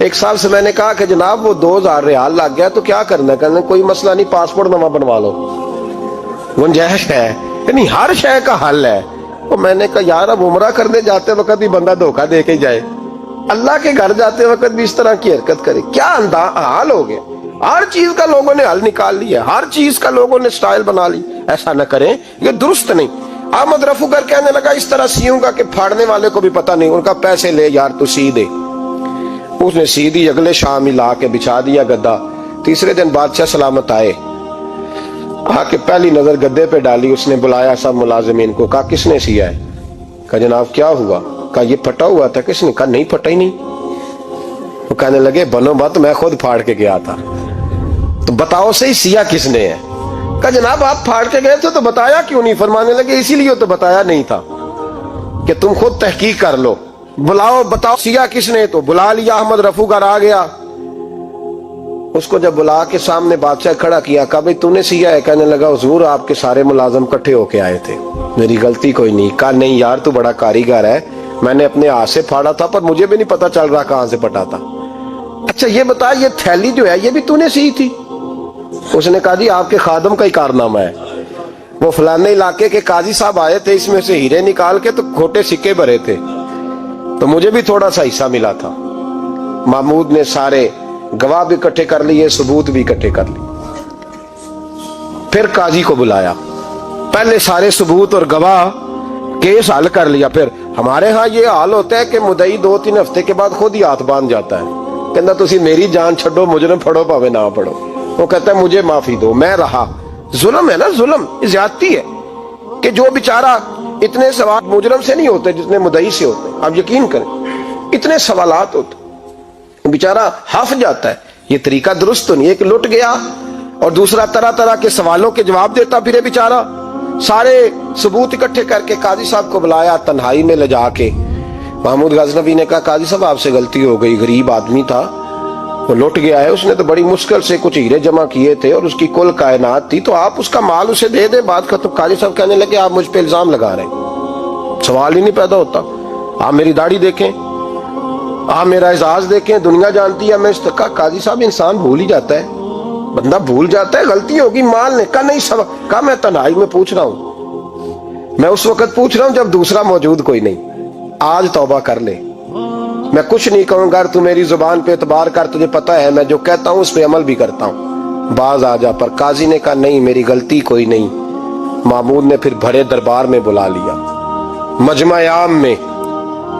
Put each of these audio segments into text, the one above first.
ایک سال سے میں نے کہا کہ جناب وہ 2000 ریال لگ گیا تو کیا کرنا ہے؟ کہنے کوئی مسئلہ نہیں، پاسپورٹ نواں بنوا لو، گنجائش ہے، یعنی ہر شے کا حل ہے۔ تو میں نے کہا یار اب عمرہ کرنے جاتے وقت بھی بندہ دھوکہ دے کے جائے، اللہ کے گھر جاتے وقت بھی اس طرح کی حرکت کرے، کیا حال ہو گیا؟ ہر چیز کا لوگوں نے حل نکال لیا، ہر چیز کا لوگوں نے سٹائل بنا لی۔ ایسا نہ کریں، یہ درست نہیں۔ احمد رفو گر کہنے لگا اس طرح سیوں گا کہ پھاڑنے والے کو بھی پتہ نہیں، ان کا پیسے لے یار تو سی دے۔ اس نے سی دی، اگلے شام ہی لا کے بچھا دیا گدا۔ تیسرے دن بادشاہ سلامت آئے، آ کے پہلی نظر گدے پہ ڈالی، اس نے بلایا سب ملازمین کو، کہا کس نے سیا ہے؟ کہا جناب کیا ہوا؟ کہا یہ پھٹا ہوا تھا۔ کس نے؟ کہا نہیں پھٹا ہی نہیں۔ وہ کہنے لگے بنو مت، میں خود پھاڑ کے گیا تھا۔ تو بتاؤ صحیح سیا کس نے ہے؟ کہا جناب آپ پھاڑ کے گئے تھے تو بتایا کیوں نہیں؟ فرمانے لگے اسی لیے تو بتایا نہیں تھا کہ تم خود تحقیق کر لو، بلاؤ بتاؤ سیا کس نے۔ تو بلا لیا، احمد رفو گر آ گیا۔ اس کو جب بلا کے سامنے بادشاہ کھڑا کیا، کہا بھئی تو نے سیا ہے؟ کہنے لگا حضور آپ کے سارے ملازم کٹھے ہو کے آئے تھے، میری غلطی کوئی نہیں۔ کہا نہیں یار تو بڑا کاریگر ہے، میں نے اپنے ہاتھ سے پھاڑا تھا پر مجھے بھی نہیں پتا چل رہا کہاں سے پھٹا تھا۔ اچھا یہ بتا یہ تھیلی جو ہے یہ بھی تو نے سی تھی؟ اس نے کہا جی آپ کے خادم کا ہی کارنامہ ہے، وہ فلانے علاقے کے قاضی صاحب آئے تھے، اس میں سے ہیرے نکال کے تو کھوٹے سکے بھرے تھے، تو مجھے بھی تھوڑا سا حصہ ملا تھا۔ محمود نے سارے گواہ بھی اکٹھے کر لیے، ثبوت بھی اکٹھے کر لیے۔ پھر قاضی کو بلایا، پہلے سارے ثبوت اور گواہ کیس حل کر لیا۔ پھر ہمارے ہاں یہ حال ہوتا ہے کہ مدعی 2-3 ہفتے کے بعد خود ہی ہاتھ باندھ جاتا ہے، کہنا تسی میری جان چھڈو، مجرم پھڑو پاوے نہ پڑھو۔ وہ کہتا ہے مجھے معافی دو، میں رہا۔ ظلم ہے نا، ظلم زیادتی ہے کہ جو بیچارہ اتنے سوال مجرم سے نہیں ہوتے جتنے مدعی سے ہوتے ہیں۔ آپ یقین کریں اتنے سوالات ہوتے، بیچارہ ہف جاتا ہے۔ یہ طریقہ درست نہیں، ایک لٹ گیا اور دوسرا طرح طرح کے سوالوں کے جواب دیتا پھرے بیچارہ۔ سارے ثبوت اکٹھے کر کے قاضی صاحب کو بلایا، تنہائی میں لے جا کے محمود غزنوی نے کہا قاضی صاحب آپ سے غلطی ہو گئی، غریب آدمی تھا، وہ لٹ گیا ہے، اس نے تو بڑی مشکل سے کچھ ہیرے جمع کیے تھے اور اس کی کل کائنات تھی، تو آپ اس کا مال اسے دے دیں، بات ختم۔ قاضی صاحب کہنے لگے آپ مجھ پہ الزام لگا رہے ہیں، سوال ہی نہیں پیدا ہوتا۔ آپ میری داڑھی دیکھیں، آپ میرا اعزاز دیکھیں، دنیا جانتی ہے میں اس کا۔ قاضی صاحب انسان بھول ہی جاتا ہے، بندہ بھول جاتا ہے، غلطی ہوگی، مال نے کہا نہیں سب کہا میں تنہائی میں پوچھ رہا ہوں، میں اس وقت پوچھ رہا ہوں جب دوسرا موجود کوئی نہیں، آج توبہ کر لے، میں کچھ نہیں کہوں گا، تو میری زبان پہ اعتبار کر، تجھے پتہ ہے میں جو کہتا ہوں اس پہ عمل بھی کرتا ہوں، باز آ جا۔ پر قاضی نے کہا نہیں میری غلطی کوئی نہیں۔ محمود نے پھر بڑے دربار میں بلا لیا، مجمع عام میں۔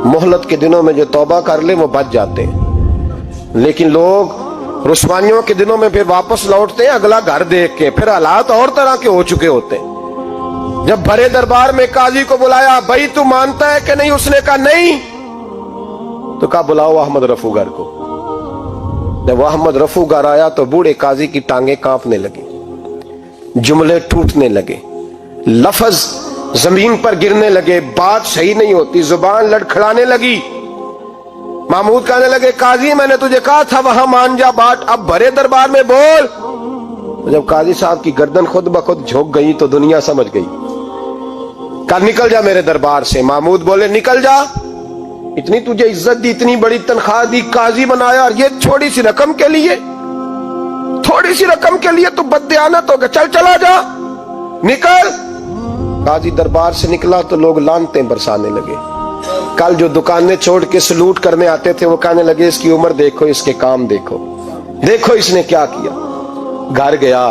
مہلت کے دنوں میں جو توبہ کر لے وہ بچ جاتے ہیں، لیکن لوگ رسوائیوں کے دنوں میں پھر واپس لوٹتے ہیں اگلا گھر دیکھ کے، پھر حالات اور طرح کے ہو چکے ہوتے ہیں۔ جب بڑے دربار میں قاضی کو بلایا، بھائی تو مانتا ہے کہ نہیں؟ اس نے کہا نہیں۔ تو کہا بلاؤ احمد رفو گر کو۔ جب احمد رفو گر آیا تو بوڑھے قاضی کی ٹانگیں کانپنے لگی، جملے ٹوٹنے لگے، لفظ زمین پر گرنے لگے، بات صحیح نہیں ہوتی، زبان لڑکھڑانے لگی۔ محمود کہنے لگے قاضی میں نے تجھے کہا تھا وہاں مان جا بات، اب بڑے دربار میں بول۔ جب قاضی صاحب کی گردن خود بخود جھک گئی تو دنیا سمجھ گئی، کہا نکل جا میرے دربار سے۔ محمود بولے نکل جا، اتنی تجھے عزت دی، اتنی بڑی تنخواہ دی، قاضی بنایا، اور یہ چھوٹی سی رقم کے لیے، تھوڑی سی رقم کے لیے تو بددیانت ہو گیا، چل چلا جا، نکل۔ قاضی دربار سے نکلا تو لوگ لعنتیں برسانے لگے۔ کل جو دکانیں چھوڑ کے سلوٹ کرنے آتے تھے وہ کہنے لگے اس کی عمر دیکھو، اس کے کام دیکھو، دیکھو اس نے کیا کیا۔ گھر گیا،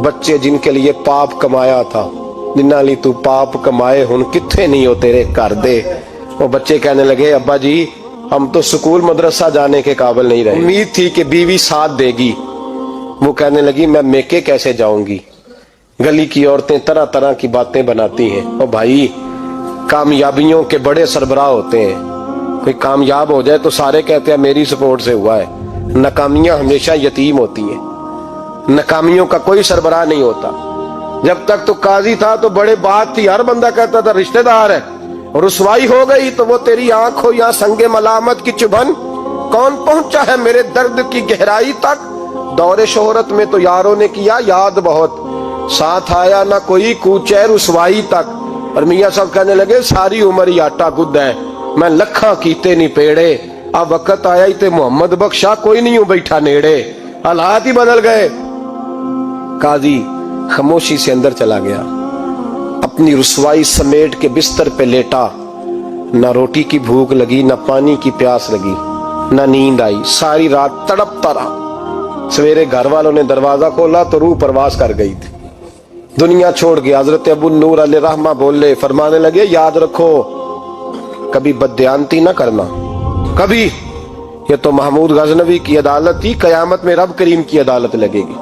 بچے جن کے لیے پاپ کمایا تھا، جنہاں لی تو پاپ کمائے ہن کتھے نہیں ہو تیرے کر دے۔ وہ بچے کہنے لگے ابا جی ہم تو سکول مدرسہ جانے کے قابل نہیں رہے، امید تھی کہ بیوی ساتھ دے گی۔ وہ کہنے لگی میں میکے کیسے جاؤں گی، گلی کی عورتیں طرح طرح کی باتیں بناتی ہیں۔ اور بھائی کامیابیوں کے بڑے سربراہ ہوتے ہیں، کوئی کامیاب ہو جائے تو سارے کہتے ہیں میری سپورٹ سے ہوا ہے، ناکامیاں ہمیشہ یتیم ہوتی ہیں، ناکامیوں کا کوئی سربراہ نہیں ہوتا۔ جب تک تو قاضی تھا تو بڑے بات تھی، ہر بندہ کہتا تھا رشتہ دار ہے، رسوائی ہو گئی تو وہ تیری آنکھ ہو یا سنگ ملامت کی چبھن، کون پہنچا ہے میرے درد کی گہرائی تک، دور شہرت میں تو یاروں نے کیا یاد بہت، ساتھ آیا نہ کوئی کوچے رسوائی تک۔ اور میاں صاحب کہنے لگے ساری عمر ہی آٹا گد ہے، میں لکھاں کیتے نہیں پیڑے، اب وقت آیا ہی تے محمد بخشا کوئی نہیں ہوں بیٹھا نیڑے، حالات ہی بدل گئے۔ قاضی خاموشی سے اندر چلا گیا، اپنی رسوائی سمیٹ کے بستر پہ لیٹا، نہ روٹی کی بھوک لگی، نہ پانی کی پیاس لگی، نہ نیند آئی، ساری رات تڑپتا رہا۔ سویرے گھر والوں نے دروازہ کھولا تو روح پرواز کر گئی تھی، دنیا چھوڑ گیا۔ حضرت ابو النور علیہ رحمہ بولے، فرمانے لگے یاد رکھو کبھی بددیانتی نہ کرنا، کبھی۔ یہ تو محمود غزنوی کی عدالت تھی، قیامت میں رب کریم کی عدالت لگے گی۔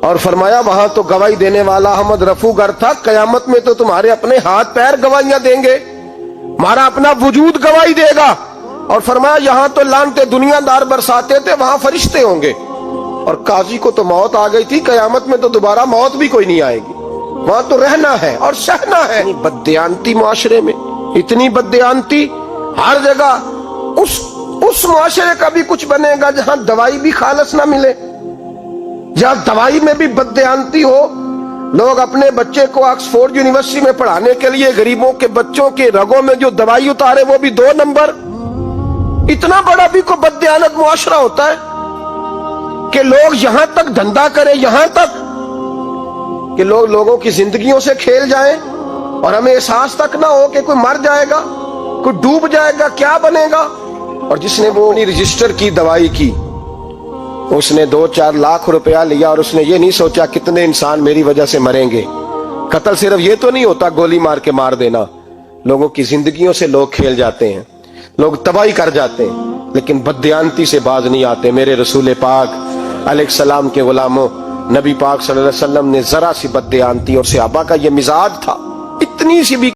اور فرمایا وہاں تو گواہی دینے والا احمد رفو گر تھا، قیامت میں تو تمہارے اپنے ہاتھ پیر گواہیاں دیں گے، ہمارا اپنا وجود گواہی دے گا۔ اور فرمایا یہاں تو لانتے دنیا دار برساتے تھے، وہاں فرشتے ہوں گے۔ اور قاضی کو تو موت آ گئی تھی، قیامت میں تو دوبارہ موت بھی کوئی نہیں آئے گی، وہاں تو رہنا ہے اور سہنا ہے۔ بددیانتی معاشرے میں، اتنی بددیانتی ہر جگہ۔ اس معاشرے کا بھی کچھ بنے گا جہاں دوائی بھی خالص نہ ملے، جہاں دوائی میں بھی بددیانتی ہو۔ لوگ اپنے بچے کو آکسفورڈ یونیورسٹی میں پڑھانے کے لیے غریبوں کے بچوں کے رگوں میں جو دوائی اتارے وہ بھی 2 نمبر۔ اتنا بڑا بھی کوئی بددیانت معاشرہ ہوتا ہے کہ لوگ یہاں تک دھندا کریں، یہاں تک کہ لوگ لوگوں کی زندگیوں سے کھیل جائیں اور ہمیں احساس تک نہ ہو کہ کوئی مر جائے گا، کوئی ڈوب جائے گا، کیا بنے گا۔ اور جس نے وہ رجسٹر کی دوائی کی، اس نے 2-4 لاکھ روپیہ لیا اور اس نے یہ نہیں سوچا کتنے انسان میری وجہ سے مریں گے۔ قتل صرف یہ تو نہیں ہوتا گولی مار کے مار دینا، لوگوں کی زندگیوں سے لوگ کھیل جاتے ہیں، لوگ تباہی کر جاتے ہیں، لیکن بددیانتی سے باز نہیں آتے۔ میرے رسول پاک علیہ السلام کے غلاموں، نبی پاک صلی اللہ علیہ وسلم نے ذرا سی بددیانتی، اور صحابہ کا یہ مزاج تھا، اتنی سی بھی